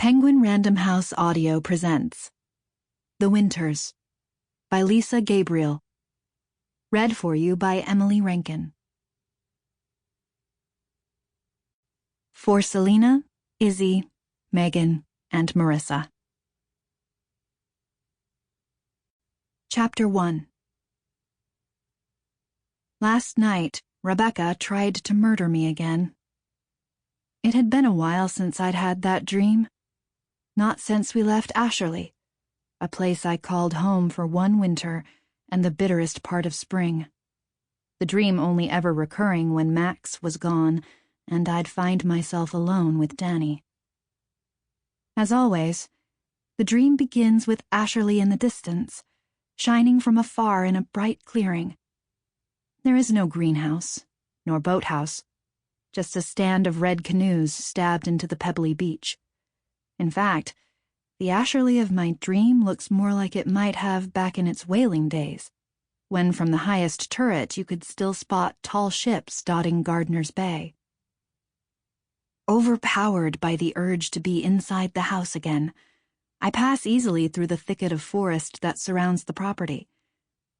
Penguin Random House Audio presents The Winters by Lisa Gabriele. Read for you by Emily Rankin. For Selena, Izzy, Megan, and Marissa. Chapter 1. Last night, Rebekah tried to murder me again. It had been a while since I'd had that dream. Not since we left Asherley, a place I called home for one winter and the bitterest part of spring. The dream only ever recurring when Max was gone and I'd find myself alone with Dani. As always, the dream begins with Asherley in the distance, shining from afar in a bright clearing. There is no greenhouse, nor boathouse, just a stand of red canoes stabbed into the pebbly beach. In fact, the Asherley of my dream looks more like it might have back in its whaling days, when from the highest turret you could still spot tall ships dotting Gardiner's Bay. Overpowered by the urge to be inside the house again, I pass easily through the thicket of forest that surrounds the property.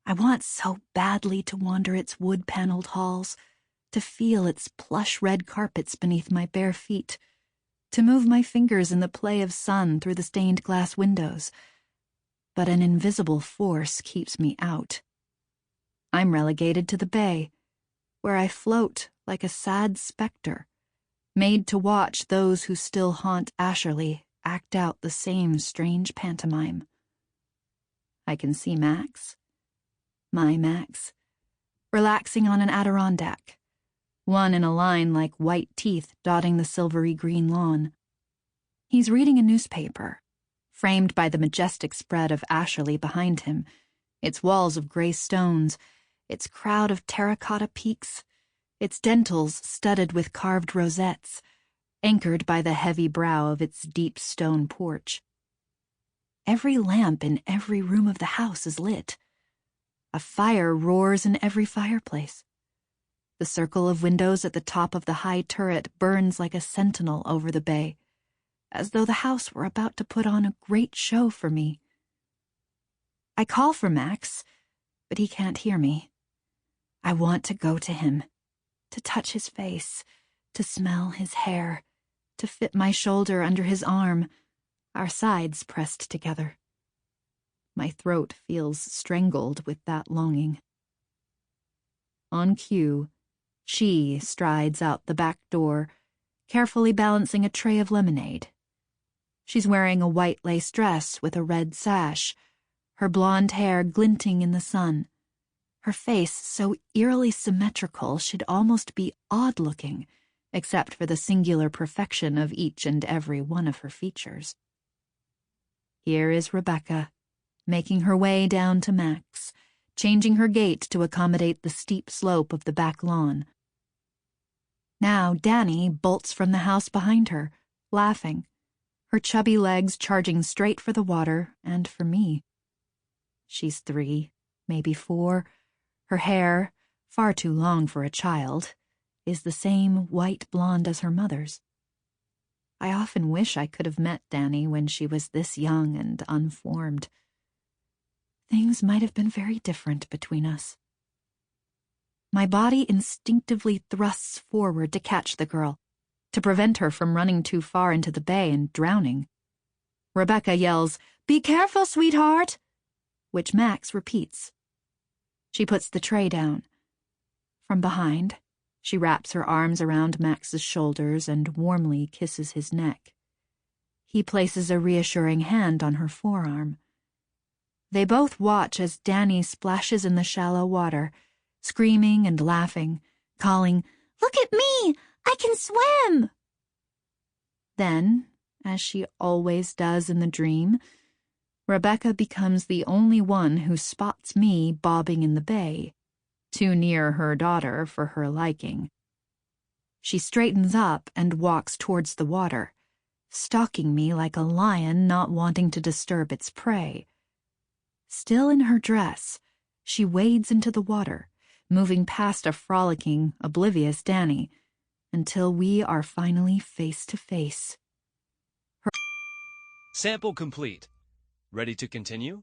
I want so badly to wander its wood-paneled halls, to feel its plush red carpets beneath my bare feet, to move my fingers in the play of sun through the stained glass windows. But an invisible force keeps me out. I'm relegated to the bay, where I float like a sad specter, made to watch those who still haunt Asherley act out the same strange pantomime. I can see Max, my Max, relaxing on an Adirondack, one in a line like white teeth dotting the silvery green lawn. He's reading a newspaper, framed by the majestic spread of Asherley behind him, its walls of gray stones, its crowd of terracotta peaks, its dentils studded with carved rosettes, anchored by the heavy brow of its deep stone porch. Every lamp in every room of the house is lit. A fire roars in every fireplace. The circle of windows at the top of the high turret burns like a sentinel over the bay, as though the house were about to put on a great show for me. I call for Max, but he can't hear me. I want to go to him, to touch his face, to smell his hair, to fit my shoulder under his arm, our sides pressed together. My throat feels strangled with that longing. On cue, she strides out the back door, carefully balancing a tray of lemonade. She's wearing a white lace dress with a red sash, her blonde hair glinting in the sun, her face so eerily symmetrical she'd almost be odd-looking, except for the singular perfection of each and every one of her features. Here is Rebekah, making her way down to Max, changing her gait to accommodate the steep slope of the back lawn. Now Dani bolts from the house behind her, laughing, her chubby legs charging straight for the water and for me. She's 3, maybe 4. Her hair, far too long for a child, is the same white blonde as her mother's. I often wish I could have met Dani when she was this young and unformed. Things might have been very different between us. My body instinctively thrusts forward to catch the girl, to prevent her from running too far into the bay and drowning. Rebekah yells, "Be careful, sweetheart," which Max repeats. She puts the tray down. From behind, she wraps her arms around Max's shoulders and warmly kisses his neck. He places a reassuring hand on her forearm. They both watch as Dani splashes in the shallow water, screaming and laughing, calling, "Look at me! I can swim!" Then, as she always does in the dream, Rebekah becomes the only one who spots me bobbing in the bay, too near her daughter for her liking. She straightens up and walks towards the water, stalking me like a lion not wanting to disturb its prey. Still in her dress, she wades into the water, moving past a frolicking, oblivious Dani, until we are finally face to face. Sample complete. Ready to continue?